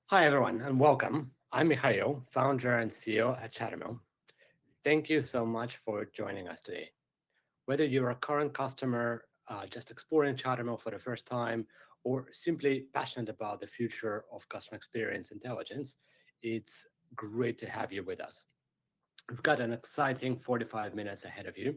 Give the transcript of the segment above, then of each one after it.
Hi, everyone, and welcome. I'm Mikhail, founder and CEO at Chattermill. Thank you so much for joining us today. Whether you're a current customer just exploring Chattermill for the first time, or simply passionate about the future of customer experience intelligence, it's great to have you with us. We've got an exciting 45 minutes ahead of you.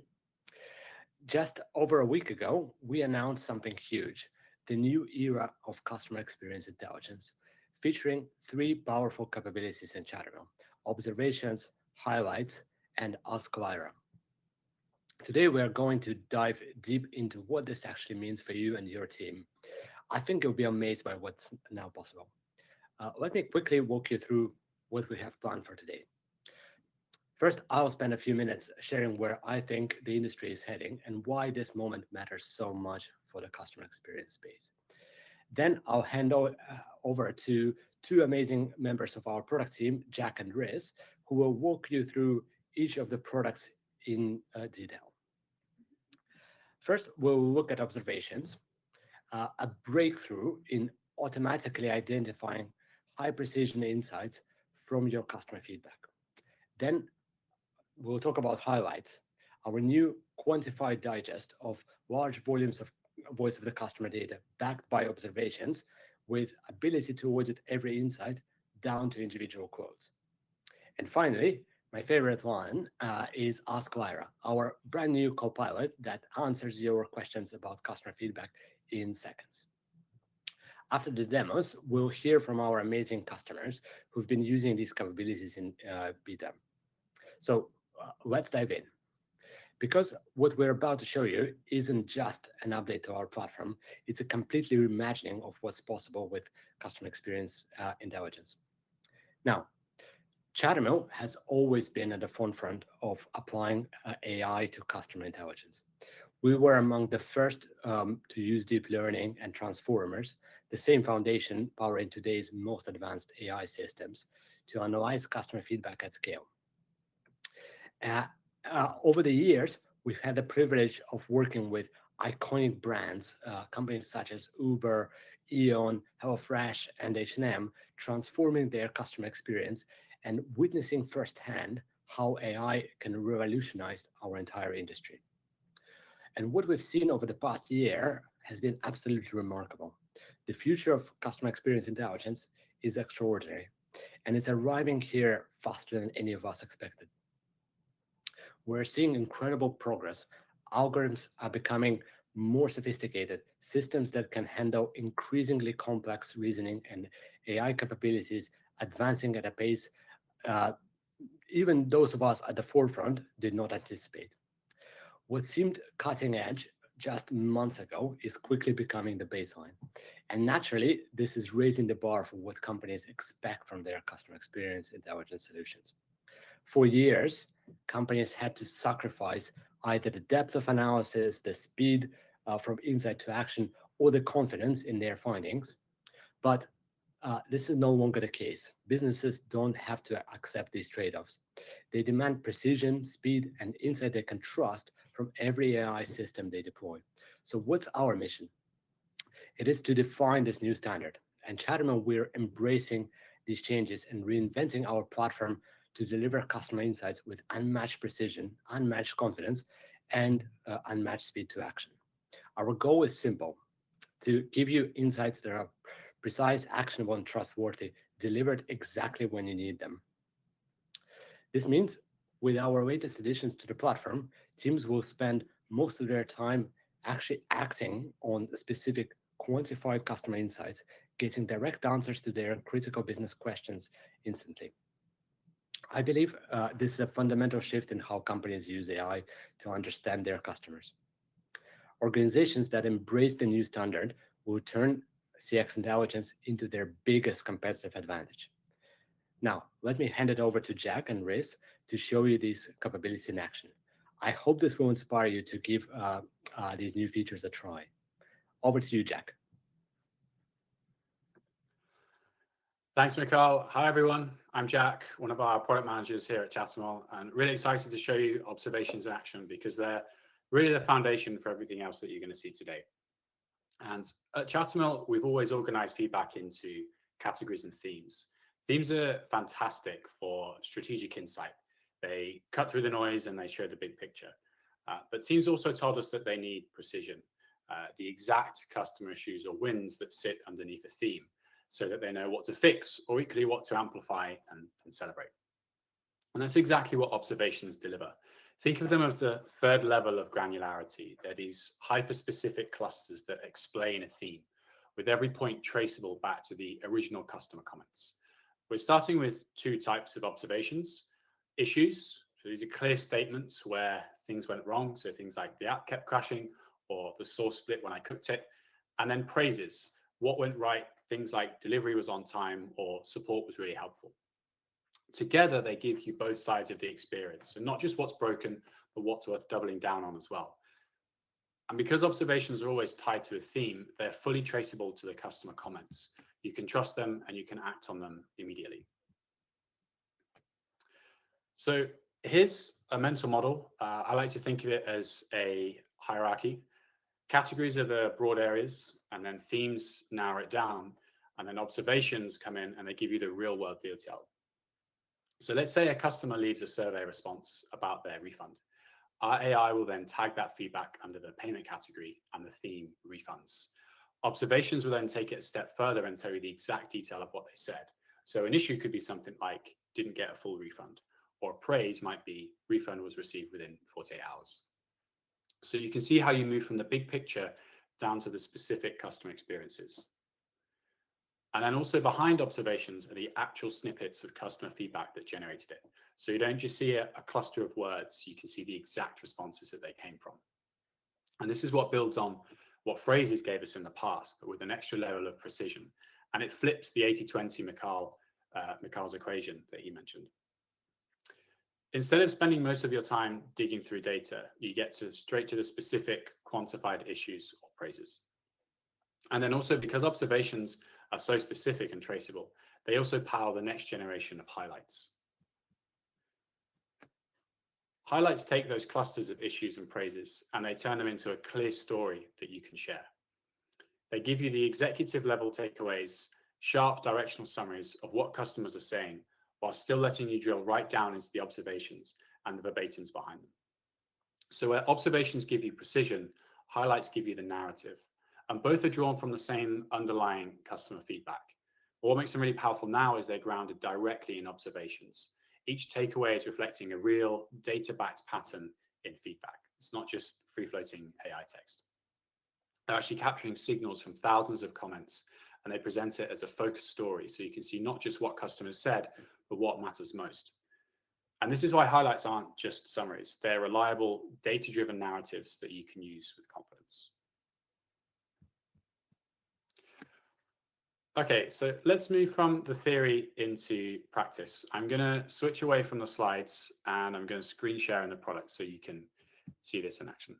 Just over a week ago, we announced something huge, the new era of customer experience intelligence, featuring three powerful capabilities in Chattermill: observations, highlights, and Ask Lyra. Today, we are going to dive deep into what this actually means for you and your team. I think you'll be amazed by what's now possible. Let me quickly walk you through what we have planned for today. First, I'll spend a few minutes sharing where I think the industry is heading and why this moment matters so much for the customer experience space. Then I'll over to two amazing members of our product team, Jack and Riz, who will walk you through each of the products in detail. First, we'll look at observations, a breakthrough in automatically identifying high precision insights from your customer feedback. Then we'll talk about highlights, our new quantified digest of large volumes of voice of the customer data backed by observations with ability to audit every insight down to individual quotes. And finally, my favorite one is Ask Lyra, our brand new copilot that answers your questions about customer feedback in seconds. After the demos, we'll hear from our amazing customers who've been using these capabilities in beta. So let's dive in. Because what we're about to show you isn't just an update to our platform, it's a completely reimagining of what's possible with customer experience intelligence. Now, Chattermill has always been at the forefront of applying AI to customer intelligence. We were among the first to use deep learning and transformers, the same foundation powering today's most advanced AI systems, to analyze customer feedback at scale. Over the years, we've had the privilege of working with iconic brands, companies such as Uber, Eon, HelloFresh, and H&M, transforming their customer experience and witnessing firsthand how AI can revolutionize our entire industry. And what we've seen over the past year has been absolutely remarkable. The future of customer experience intelligence is extraordinary, and it's arriving here faster than any of us expected. We're seeing incredible progress. Algorithms are becoming more sophisticated, systems that can handle increasingly complex reasoning, and AI capabilities advancing at a pace even those of us at the forefront did not anticipate. What seemed cutting edge just months ago is quickly becoming the baseline. And naturally, this is raising the bar for what companies expect from their customer experience intelligence solutions. For years, companies had to sacrifice either the depth of analysis, the speed from insight to action, or the confidence in their findings. But this is no longer the case. Businesses don't have to accept these trade-offs. They demand precision, speed, and insight they can trust from every AI system they deploy. So what's our mission? It is to define this new standard. And Chattermill, we're embracing these changes and reinventing our platform to deliver customer insights with unmatched precision, unmatched confidence, and unmatched speed to action. Our goal is simple: to give you insights that are precise, actionable, and trustworthy, delivered exactly when you need them. This means with our latest additions to the platform, teams will spend most of their time actually acting on specific quantified customer insights, getting direct answers to their critical business questions instantly. I believe this is a fundamental shift in how companies use AI to understand their customers. Organizations that embrace the new standard will turn CX intelligence into their biggest competitive advantage. Now, let me hand it over to Jack and Riz to show you these capabilities in action. I hope this will inspire you to give these new features a try. Over to you, Jack. Thanks, Mikhail. Hi, everyone. I'm Jack, one of our product managers here at Chattermill, and really excited to show you observations in action because they're really the foundation for everything else that you're going to see today. And at Chattermill, we've always organized feedback into categories and themes. Themes are fantastic for strategic insight. They cut through the noise and they show the big picture. But teams also told us that they need precision, the exact customer issues or wins that sit underneath a theme, so that they know what to fix or equally what to amplify and celebrate. And that's exactly what observations deliver. Think of them as the third level of granularity. They're these hyper-specific clusters that explain a theme, with every point traceable back to the original customer comments. We're starting with two types of observations. Issues, so these are clear statements where things went wrong, so things like the app kept crashing or the sauce split when I cooked it. And then praises, what went right, things like delivery was on time or support was really helpful. Together, they give you both sides of the experience, so not just what's broken, but what's worth doubling down on as well. And because observations are always tied to a theme, they're fully traceable to the customer comments. You can trust them and you can act on them immediately. So here's a mental model. I like to think of it as a hierarchy. Categories are the broad areas, and then themes narrow it down, and then observations come in and they give you the real world detail. So let's say a customer leaves a survey response about their refund. Our AI will then tag that feedback under the payment category and the theme refunds. Observations will then take it a step further and tell you the exact detail of what they said. So an issue could be something like didn't get a full refund, or praise might be refund was received within 48 hours. So you can see how you move from the big picture down to the specific customer experiences. And then also behind observations are the actual snippets of customer feedback that generated it. So you don't just see a cluster of words, you can see the exact responses that they came from. And this is what builds on what phrases gave us in the past, but with an extra level of precision. And it flips the 80-20 Mikhail's equation that he mentioned. Instead of spending most of your time digging through data, you get straight to the specific quantified issues or praises. And then also, because observations are so specific and traceable, they also power the next generation of highlights. Highlights take those clusters of issues and praises and they turn them into a clear story that you can share. They give you the executive level takeaways, sharp directional summaries of what customers are saying, while still letting you drill right down into the observations and the verbatims behind them. So where observations give you precision, highlights give you the narrative, and both are drawn from the same underlying customer feedback. But what makes them really powerful now is they're grounded directly in observations. Each takeaway is reflecting a real data-backed pattern in feedback. It's not just free-floating AI text. They're actually capturing signals from thousands of comments, and they present it as a focused story, so you can see not just what customers said, but what matters most. And this is why highlights aren't just summaries. They're reliable, data-driven narratives that you can use with confidence. Okay, so let's move from the theory into practice. I'm going to switch away from the slides and I'm going to screen share in the product so you can see this in action.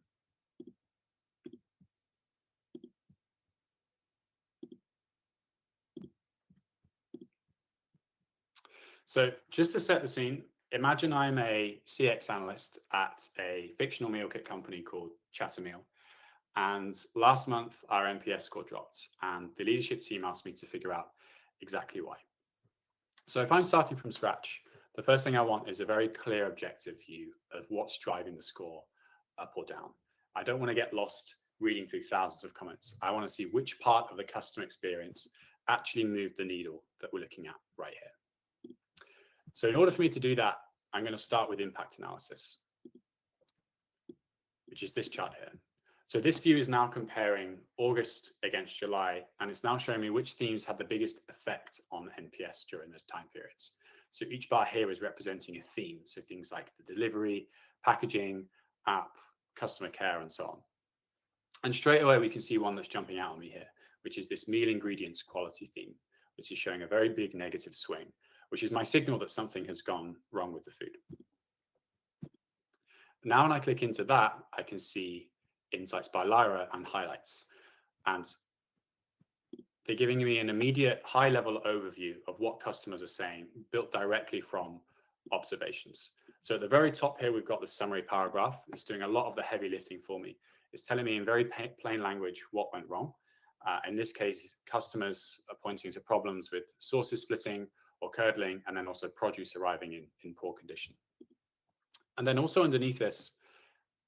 So just to set the scene, imagine I'm a CX analyst at a fictional meal kit company called Chattermill. And last month, our NPS score dropped and the leadership team asked me to figure out exactly why. So if I'm starting from scratch, the first thing I want is a very clear objective view of what's driving the score up or down. I don't want to get lost reading through thousands of comments. I want to see which part of the customer experience actually moved the needle that we're looking at right here. So in order for me to do that, I'm going to start with impact analysis, which is this chart here. So this view is now comparing August against July, and it's now showing me which themes had the biggest effect on NPS during those time periods. So each bar here is representing a theme. So things like the delivery, packaging, app, customer care, and so on. And straight away, we can see one that's jumping out on me here, which is this meal ingredients quality theme, which is showing a very big negative swing, which is my signal that something has gone wrong with the food. Now, when I click into that, I can see insights by Lyra and highlights. And they're giving me an immediate high-level overview of what customers are saying, built directly from observations. So at the very top here, we've got the summary paragraph. It's doing a lot of the heavy lifting for me. It's telling me in very plain language what went wrong. In this case, customers are pointing to problems with sources splitting or curdling, and then also produce arriving in poor condition. And then also underneath this,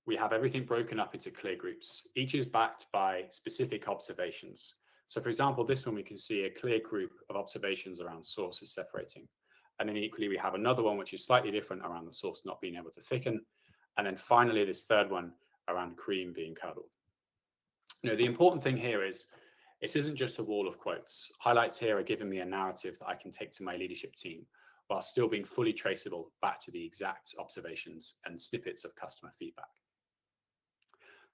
we have everything broken up into clear groups. Each is backed by specific observations. So for example, this one, we can see a clear group of observations around sources separating. And then equally, we have another one, which is slightly different around the source not being able to thicken. And then finally, this third one around cream being curdled. The important thing here is this isn't just a wall of quotes. Highlights here are giving me a narrative that I can take to my leadership team while still being fully traceable back to the exact observations and snippets of customer feedback.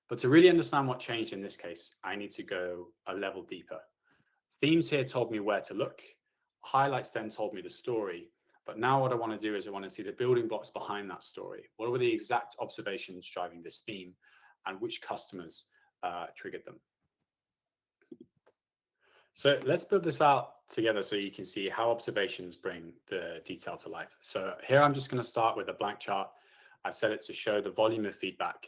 But to really understand what changed in this case, I need to go a level deeper. Themes here told me where to look. Highlights then told me the story. But now what I want to do is I want to see the building blocks behind that story. What were the exact observations driving this theme, and which customers triggered them? So let's build this out together so you can see how observations bring the detail to life. So here I'm just going to start with a blank chart. I've set it to show the volume of feedback.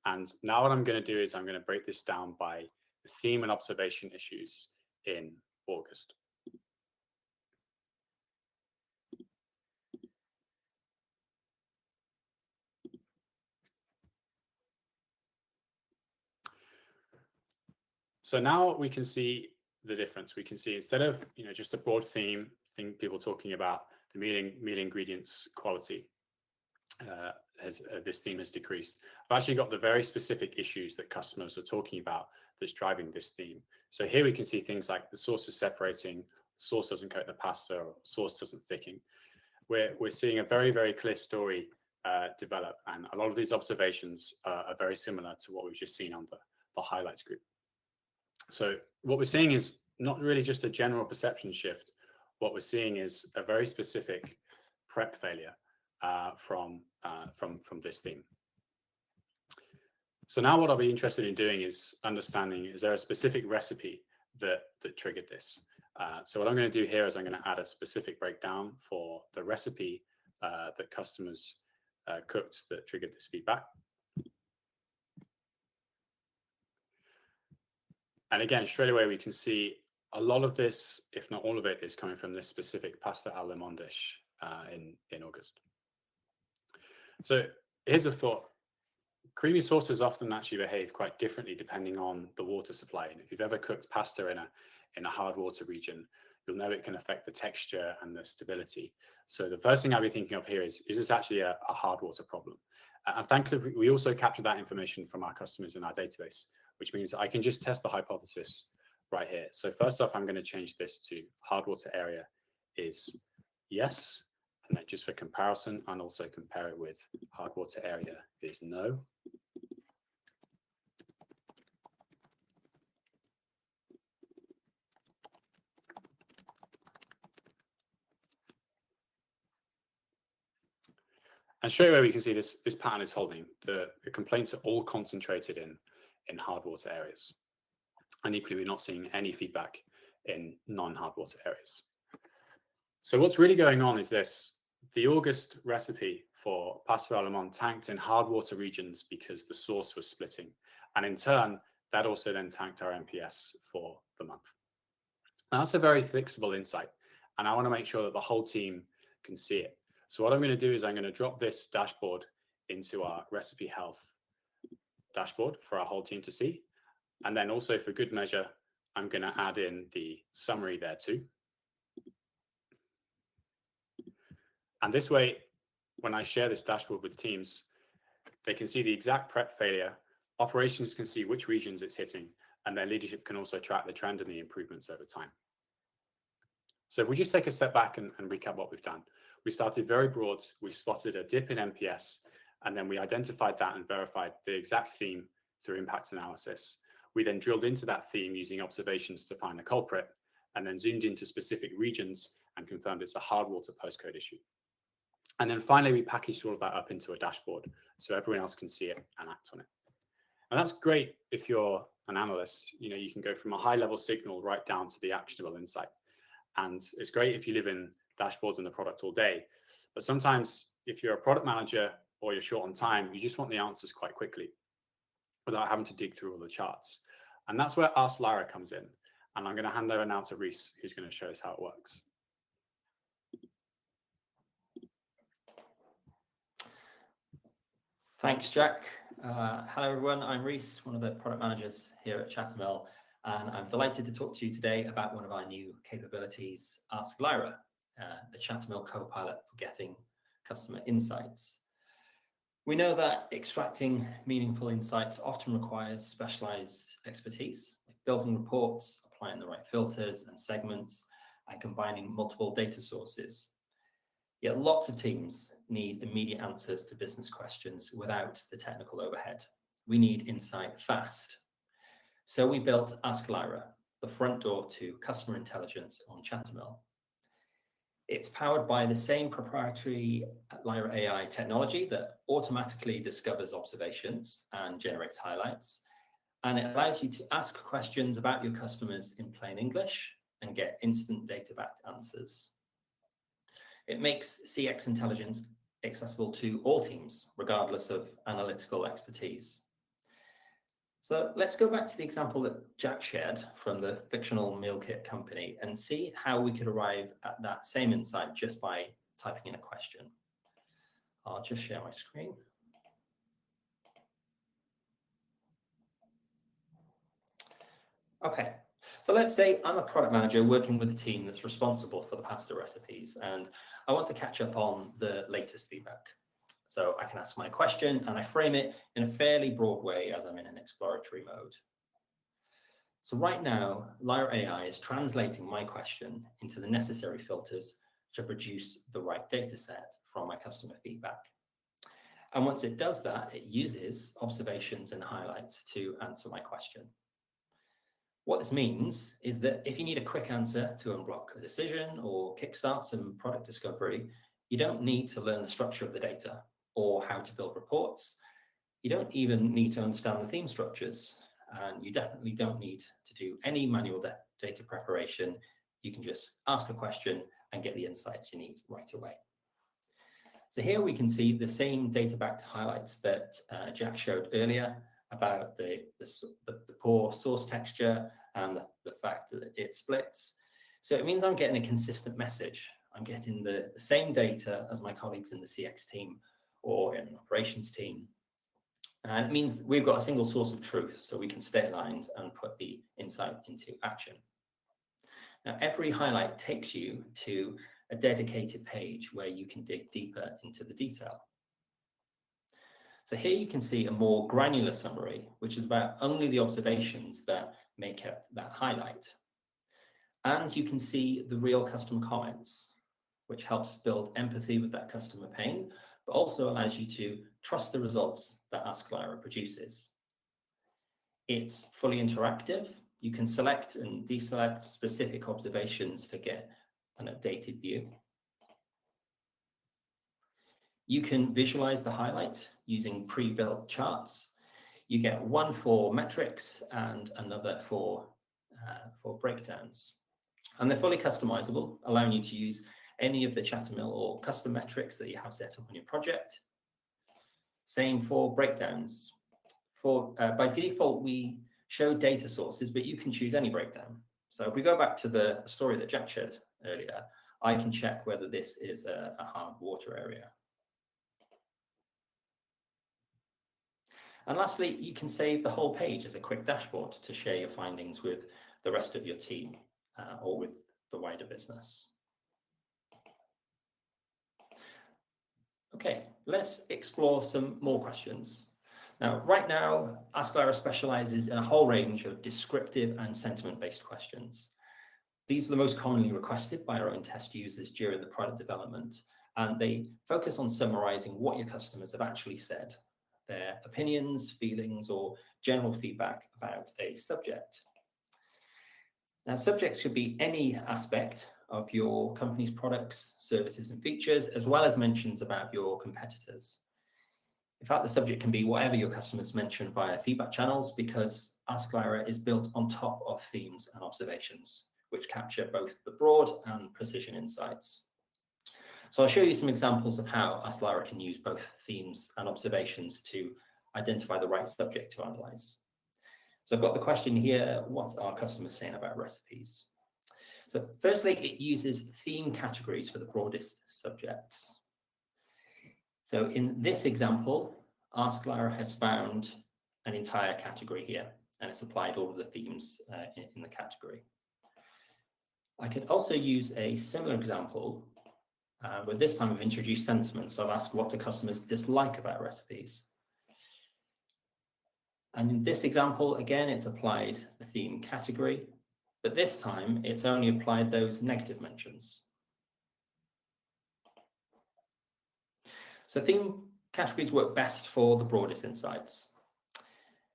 And now what I'm going to do is I'm going to break this down by the theme and observation issues in August. So now we can see the difference. We can see instead of just a broad theme, people talking about the meal ingredients quality, this theme has decreased. I've actually got the very specific issues that customers are talking about that's driving this theme. So here we can see things like the sauce is separating, sauce doesn't coat the pasta, or sauce doesn't thicken. We're seeing a very, very clear story develop, and a lot of these observations are very similar to what we've just seen on the highlights group. So what we're seeing is not really just a general perception shift. What we're seeing is a very specific prep failure from this theme. So now what I'll be interested in doing is understanding, is there a specific recipe that triggered this? So what I'm going to do here is I'm going to add a specific breakdown for the recipe that customers cooked that triggered this feedback. And again, straight away, we can see a lot of this, if not all of it, is coming from this specific pasta al limon dish in August. So here's a thought. Creamy sauces often actually behave quite differently depending on the water supply. And if you've ever cooked pasta in a hard water region, you'll know it can affect the texture and the stability. So the first thing I'll be thinking of here is this actually a hard water problem? And thankfully, we also capture that information from our customers in our database, which means I can just test the hypothesis right here. So first off, I'm going to change this to hard water area is yes. And then just for comparison, and also compare it with hard water area is no. And straight away we can see this pattern is holding. The complaints are all concentrated in hard water areas. And equally, we're not seeing any feedback in non-hard water areas. So what's really going on is this. The August recipe for pasta al limon tanked in hard water regions because the sauce was splitting. And in turn, that also then tanked our NPS for the month. Now, that's a very fixable insight. And I want to make sure that the whole team can see it. So what I'm going to do is I'm going to drop this dashboard into our recipe health dashboard for our whole team to see. And then also for good measure, I'm going to add in the summary there too. And this way, when I share this dashboard with teams, they can see the exact prep failure, operations can see which regions it's hitting, and their leadership can also track the trend and the improvements over time. So if we just take a step back and recap what we've done. We started very broad, we spotted a dip in NPS, and then we identified that and verified the exact theme through impact analysis. We then drilled into that theme using observations to find the culprit, and then zoomed into specific regions and confirmed it's a hard water postcode issue. And then finally, we packaged all of that up into a dashboard so everyone else can see it and act on it. And that's great if you're an analyst. You can go from a high-level signal right down to the actionable insight. And it's great if you live in dashboards and the product all day. But sometimes if you're a product manager or you're short on time, you just want the answers quite quickly without having to dig through all the charts. And that's where Ask Lyra comes in. And I'm going to hand over now to Reese, who's going to show us how it works. Thanks, Jack. Hello, everyone. I'm Reese, one of the product managers here at Chattermill, and I'm delighted to talk to you today about one of our new capabilities, Ask Lyra, the Chattermill Copilot for getting customer insights. We know that extracting meaningful insights often requires specialized expertise, like building reports, applying the right filters and segments, and combining multiple data sources. Yet lots of teams need immediate answers to business questions without the technical overhead. We need insight fast. So we built Ask Lyra, the front door to customer intelligence on Chattermill. It's powered by the same proprietary Lyra AI technology that automatically discovers observations and generates highlights. And it allows you to ask questions about your customers in plain English and get instant data-backed answers. It makes CX intelligence accessible to all teams, regardless of analytical expertise. So let's go back to the example that Jack shared from the fictional meal kit company and see how we could arrive at that same insight just by typing in a question. I'll just share my screen. Okay, so let's say I'm a product manager working with a team that's responsible for the pasta recipes, and I want to catch up on the latest feedback. So I can ask my question and I frame it in a fairly broad way as I'm in an exploratory mode. So right now, Lyra AI is translating my question into the necessary filters to produce the right data set from my customer feedback. And once it does that, it uses observations and highlights to answer my question. What this means is that if you need a quick answer to unblock a decision or kickstart some product discovery, you don't need to learn the structure of the data or how to build reports. You don't even need to understand the theme structures, and you definitely don't need to do any manual data preparation. You can just ask a question and get the insights you need right away. So here we can see the same data-backed highlights that Jack showed earlier about the poor source texture and the fact that it splits. So it means I'm getting a consistent message. I'm getting the same data as my colleagues in the CX team or in an operations team. And it means we've got a single source of truth, so we can stay aligned and put the insight into action. Now, every highlight takes you to a dedicated page where you can dig deeper into the detail. So here you can see a more granular summary, which is about only the observations that make up that highlight. And you can see the real customer comments, which helps build empathy with that customer pain, but also allows you to trust the results that Ask Lyra produces. It's fully interactive. You can select and deselect specific observations to get an updated view. You can visualize the highlights using pre-built charts. You get one for metrics and another for breakdowns. And they're fully customizable, allowing you to use any of the Chattermill or custom metrics that you have set up on your project. Same for breakdowns. By default, we show data sources, but you can choose any breakdown. So if we go back to the story that Jack shared earlier, I can check whether this is a hard water area. And lastly, you can save the whole page as a quick dashboard to share your findings with the rest of your team or with the wider business. Okay, let's explore some more questions. Now, right now, Ask Lyra specializes in a whole range of descriptive and sentiment-based questions. These are the most commonly requested by our own test users during the product development, and they focus on summarizing what your customers have actually said, their opinions, feelings, or general feedback about a subject. Now, subjects could be any aspect of your company's products, services, and features, as well as mentions about your competitors. In fact, the subject can be whatever your customers mention via feedback channels, because Ask Lyra is built on top of themes and observations, which capture both the broad and precision insights. So I'll show you some examples of how Ask Lyra can use both themes and observations to identify the right subject to analyze. So I've got the question here, what are customers saying about recipes? So firstly, it uses theme categories for the broadest subjects. So in this example, Ask Lyra has found an entire category here, and it's applied all of the themes in the category. I could also use a similar example, but this time I've introduced sentiment. So I've asked what do customers dislike about recipes. And in this example, again, it's applied the theme category, but this time it's only applied those negative mentions. So theme categories work best for the broadest insights.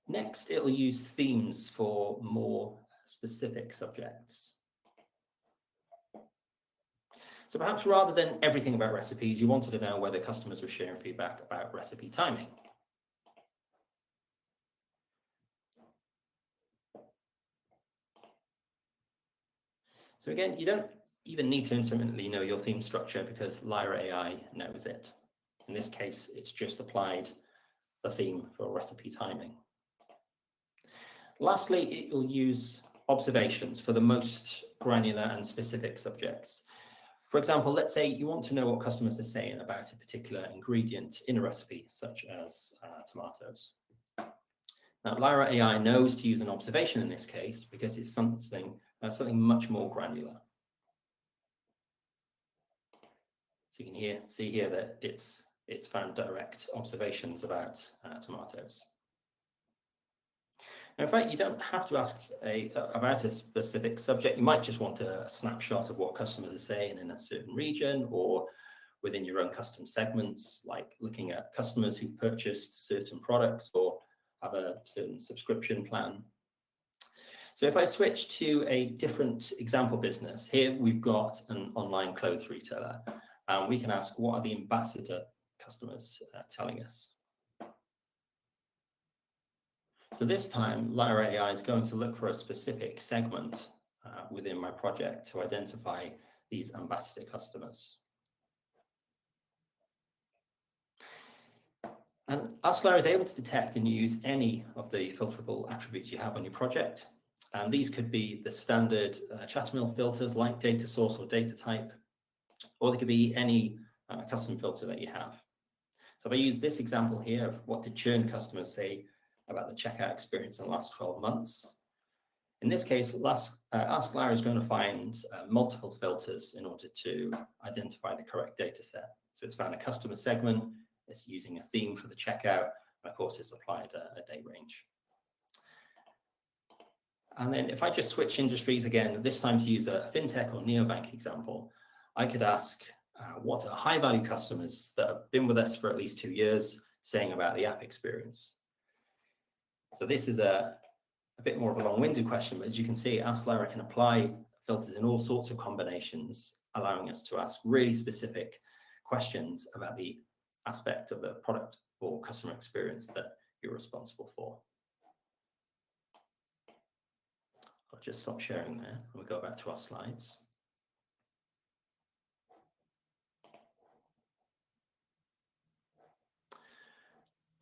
Next, it'll use themes for more specific subjects. So perhaps rather than everything about recipes, you wanted to know whether customers were sharing feedback about recipe timing. So again, you don't even need to intimately know your theme structure because Lyra AI knows it. In this case, it's just applied the theme for recipe timing. Lastly, it will use observations for the most granular and specific subjects. For example, let's say you want to know what customers are saying about a particular ingredient in a recipe, such as tomatoes. Now, Lyra AI knows to use an observation in this case because it's something much more granular. So you can see here that it's found direct observations about tomatoes. Now, in fact, you don't have to ask about a specific subject. You might just want a snapshot of what customers are saying in a certain region or within your own custom segments, like looking at customers who've purchased certain products or have a certain subscription plan. So if I switch to a different example business, here we've got an online clothes retailer, and we can ask, what are the ambassador customers telling us? So this time, Lyra AI is going to look for a specific segment within my project to identify these ambassador customers. And Ask Lyra is able to detect and use any of the filterable attributes you have on your project. And these could be the standard Chattermill filters like data source or data type, or they could be any custom filter that you have. So if I use this example here of what did churn customers say about the checkout experience in the last 12 months. In this case, Ask Lyra is going to find multiple filters in order to identify the correct data set. So it's found a customer segment, it's using a theme for the checkout, and of course it's applied a date range. And then if I just switch industries again, this time to use a fintech or neobank example, I could ask what are high-value customers that have been with us for at least 2 years saying about the app experience. So this is a bit more of a long-winded question, but as you can see, Ask Lyra can apply filters in all sorts of combinations, allowing us to ask really specific questions about the aspect of the product or customer experience that you're responsible for. I'll just stop sharing there and we'll go back to our slides.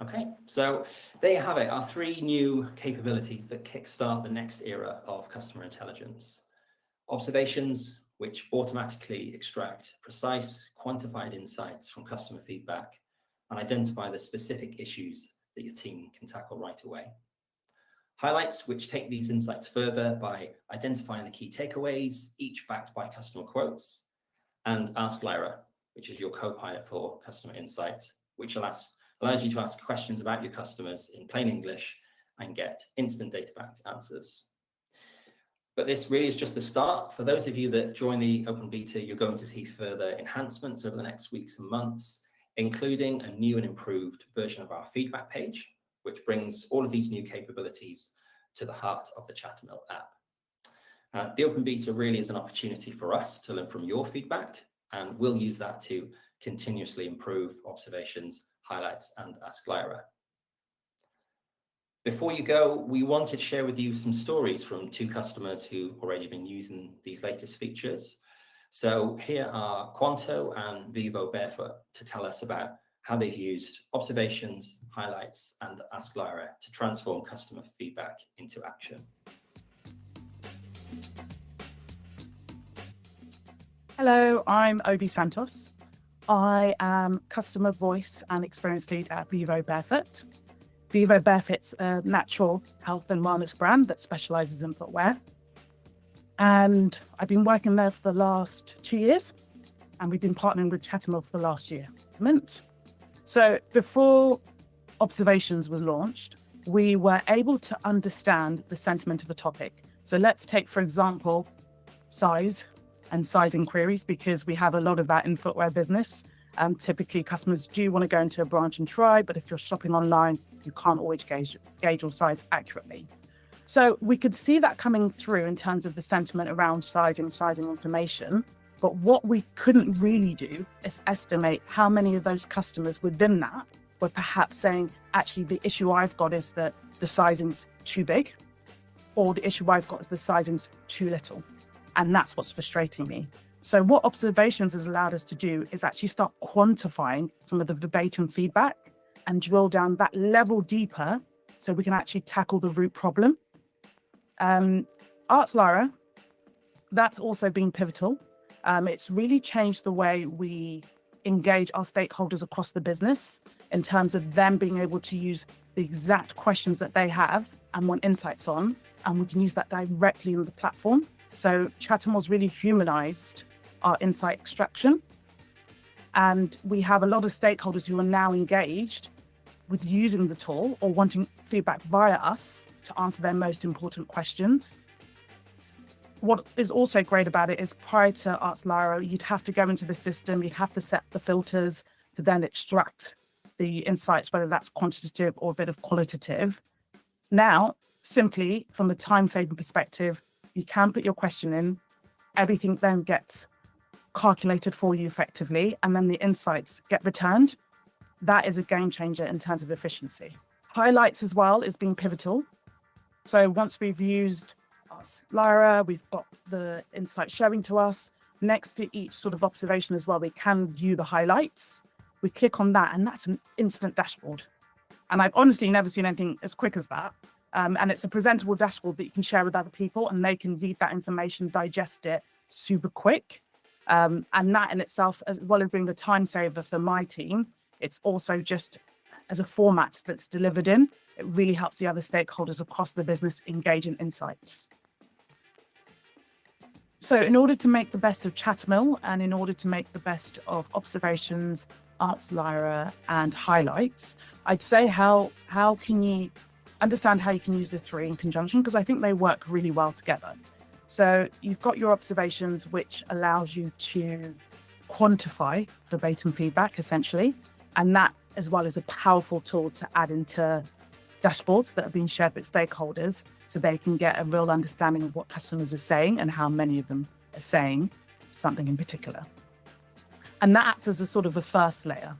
Okay, so there you have it, our 3 new capabilities that kickstart the next era of customer intelligence. Observations, which automatically extract precise, quantified insights from customer feedback and identify the specific issues that your team can tackle right away. Highlights, which take these insights further by identifying the key takeaways, each backed by customer quotes. And Ask Lyra, which is your co-pilot for customer insights, which allows you to ask questions about your customers in plain English and get instant data-backed answers. But this really is just the start. For those of you that join the open beta, you're going to see further enhancements over the next weeks and months, including a new and improved version of our feedback page, which brings all of these new capabilities to the heart of the Chattermill app. The open beta really is an opportunity for us to learn from your feedback, and we'll use that to continuously improve observations, highlights, and Ask Lyra. Before you go, we wanted to share with you some stories from 2 customers who've already been using these latest features. So here are Quanto and Vivo Barefoot to tell us about how they've used observations, highlights, and Ask Lyra to transform customer feedback into action. Hello, I'm Obi Santos. I am Customer Voice and Experience Lead at Vivo Barefoot. Vivo Barefoot's a natural health and wellness brand that specialises in footwear. And I've been working there for the last 2 years, and we've been partnering with Chattermill for the last year. So before Observations was launched, we were able to understand the sentiment of the topic. So let's take, for example, size and sizing queries, because we have a lot of that in footwear business. Typically, customers do want to go into a branch and try, but if you're shopping online, you can't always gauge your size accurately. So we could see that coming through in terms of the sentiment around sizing information. But what we couldn't really do is estimate how many of those customers within that were perhaps saying, actually, the issue I've got is that the sizing's too big, or the issue I've got is the sizing's too little. And that's what's frustrating me. So what Observations has allowed us to do is actually start quantifying some of the verbatim feedback and drill down that level deeper so we can actually tackle the root problem. Ask Lyra, that's also been pivotal. It's really changed the way we engage our stakeholders across the business in terms of them being able to use the exact questions that they have and want insights on, and we can use that directly in the platform. So Chattermill's really humanized our insight extraction, and we have a lot of stakeholders who are now engaged with using the tool or wanting feedback via us to answer their most important questions. What is also great about it is prior to Ask Lyra, you'd have to go into the system, you'd have to set the filters to then extract the insights, whether that's quantitative or a bit of qualitative. Now, simply from a time-saving perspective, you can put your question in, everything then gets calculated for you effectively, and then the insights get returned. That is a game changer in terms of efficiency. Highlights as well is being pivotal. So once we've used Ask Lyra, we've got the insight showing to us. Next to each sort of observation as well, we can view the highlights. We click on that, and that's an instant dashboard. And I've honestly never seen anything as quick as that. And it's a presentable dashboard that you can share with other people, and they can read that information, digest it super quick. And that in itself, as well as being the time saver for my team, it's also just as a format that's delivered in, it really helps the other stakeholders across the business engage in insights. So in order to make the best of Chattermill, and in order to make the best of Observations, Ask Lyra, and Highlights, I'd say how can you understand how you can use the three in conjunction, because I think they work really well together. So you've got your Observations, which allows you to quantify verbatim feedback, essentially, and that as well is a powerful tool to add into dashboards that have been shared with stakeholders, so they can get a real understanding of what customers are saying and how many of them are saying something in particular. And that acts as a sort of a first layer.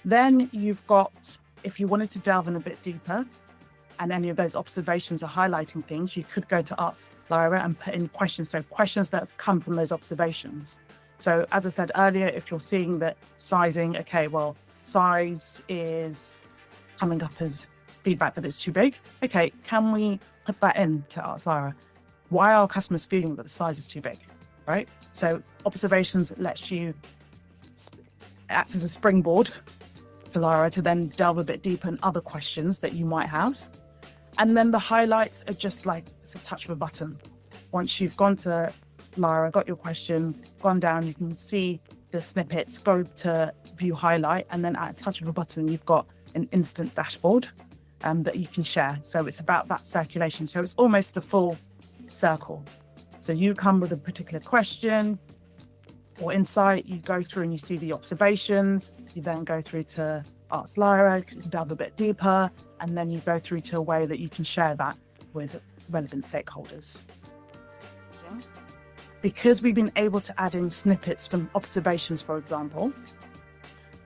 Then you've got, if you wanted to delve in a bit deeper, and any of those observations are highlighting things, you could go to Ask Lyra and put in questions. So questions that have come from those observations. So as I said earlier, if you're seeing that sizing, okay, well, size is coming up as feedback that it's too big. Okay, can we put that in to Ask Lyra? Why are customers feeling that the size is too big, right? So observations lets you act as a springboard to Lyra to then delve a bit deeper in other questions that you might have. And then the highlights are just like it's a touch of a button. Once you've gone to Lyra, got your question, gone down, you can see the snippets, go to view highlight, and then at a touch of a button, you've got an instant dashboard that you can share. So it's about that circulation. So it's almost the full circle. So you come with a particular question or insight, you go through and you see the observations, you then go through to Ask Lyra, delve a bit deeper, and then you go through to a way that you can share that with relevant stakeholders. Yeah. Because we've been able to add in snippets from observations, for example,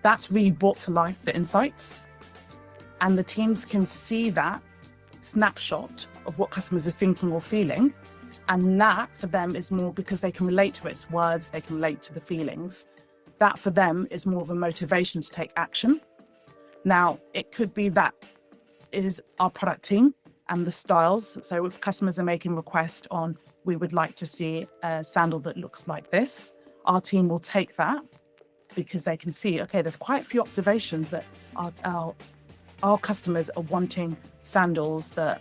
that's really brought to life the insights, and the teams can see that snapshot of what customers are thinking or feeling, and that for them is more because they can relate to its words, they can relate to the feelings. That for them is more of a motivation to take action. Now, it could be that it is our product team and the styles. So if customers are making requests on, we would like to see a sandal that looks like this, our team will take that because they can see, okay, there's quite a few observations that our customers are wanting sandals that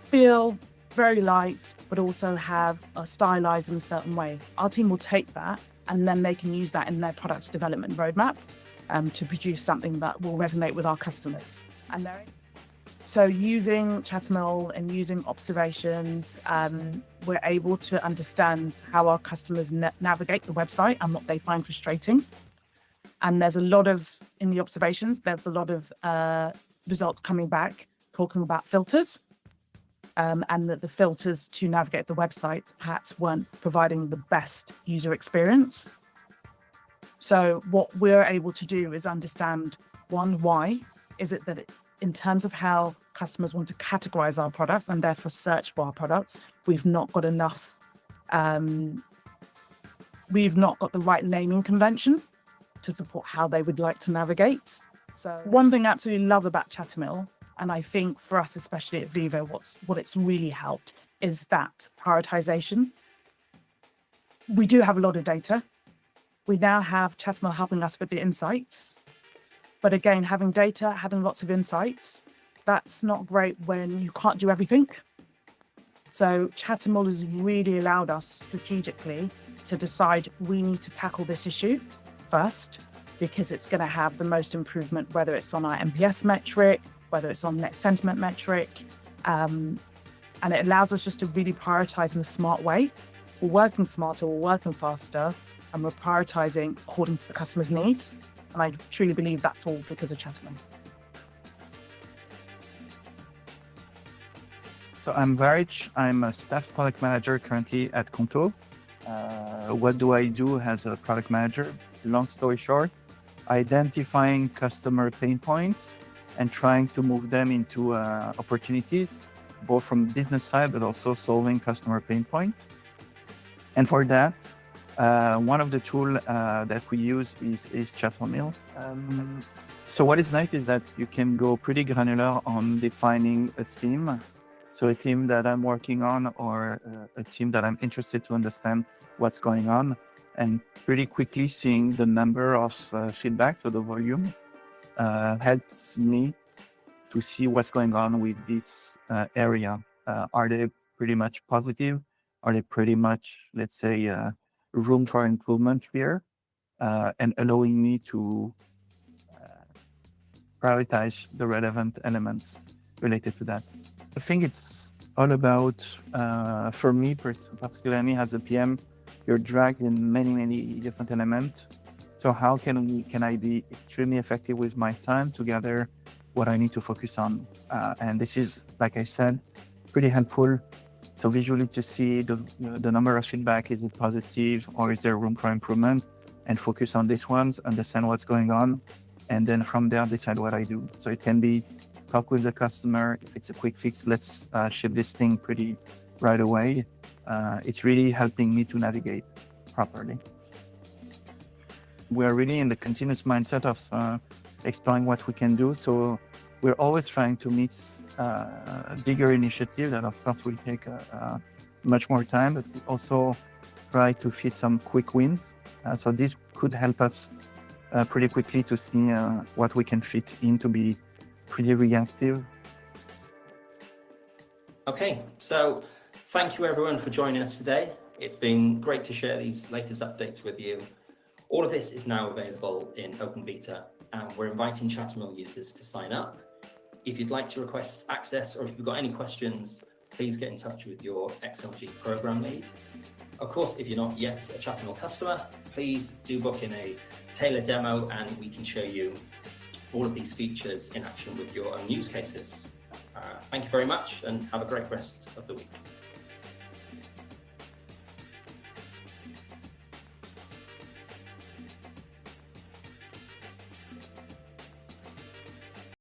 feel very light, but also are stylized in a certain way. Our team will take that and then they can use that in their product development roadmap to produce something that will resonate with our customers. So using Chattermill and using observations, we're able to understand how our customers navigate the website and what they find frustrating. And there's a lot of, in the observations, there's a lot of results coming back talking about filters, and that the filters to navigate the website perhaps weren't providing the best user experience. So what we're able to do is understand, one, why is it that in terms of how customers want to categorize our products and therefore search for our products, we've not got enough, we've not got the right naming convention to support how they would like to navigate. So one thing I absolutely love about Chattermill, and I think for us, especially at Vivo, what it's really helped is that prioritization. We do have a lot of data. We now have Chattermill helping us with the insights. But again, having data, having lots of insights, that's not great when you can't do everything. So Chattermill has really allowed us strategically to decide we need to tackle this issue first, because it's going to have the most improvement, whether it's on our NPS metric, whether it's on net sentiment metric. And it allows us just to really prioritize in a smart way. We're working smarter, we're working faster, and we're prioritizing according to the customer's needs. And I truly believe that's all because of Chattermill. So I'm Varich. I'm a staff product manager currently at Conto. What do I do as a product manager? Long story short, identifying customer pain points and trying to move them into opportunities, both from the business side, but also solving customer pain points. And for that, one of the tools that we use is Chattermill. So what is nice is that you can go pretty granular on defining a theme. So a theme that I'm working on, or a theme that I'm interested to understand what's going on, and pretty quickly seeing the number of feedback, so the volume, helps me to see what's going on with this area. Are they pretty much positive? Are they pretty much, let's say, room for improvement here? And allowing me to prioritize the relevant elements related to that. I think it's all about, for me, particularly as a PM, you're dragged in many different elements. So how can I be extremely effective with my time to gather what I need to focus on? And this is, like I said, pretty helpful. So visually to see the number of feedback, is it positive or is there room for improvement? And focus on these ones, understand what's going on, and then from there decide what I do. So it can be talk with the customer. If it's a quick fix, let's ship this thing pretty right away. It's really helping me to navigate properly. We're really in the continuous mindset of exploring what we can do. So we're always trying to meet bigger initiatives that of course will take much more time, but we also try to fit some quick wins. So this could help us pretty quickly to see what we can fit in to be pretty reactive. Okay, so thank you everyone for joining us today. It's been great to share these latest updates with you. All of this is now available in open beta, and we're inviting Chattermill users to sign up. If you'd like to request access, or if you've got any questions, please get in touch with your XLG program lead. Of course, if you're not yet a Chattermill customer, please do book in a tailored demo and we can show you all of these features in action with your own use cases. Thank you very much and have a great rest of the week.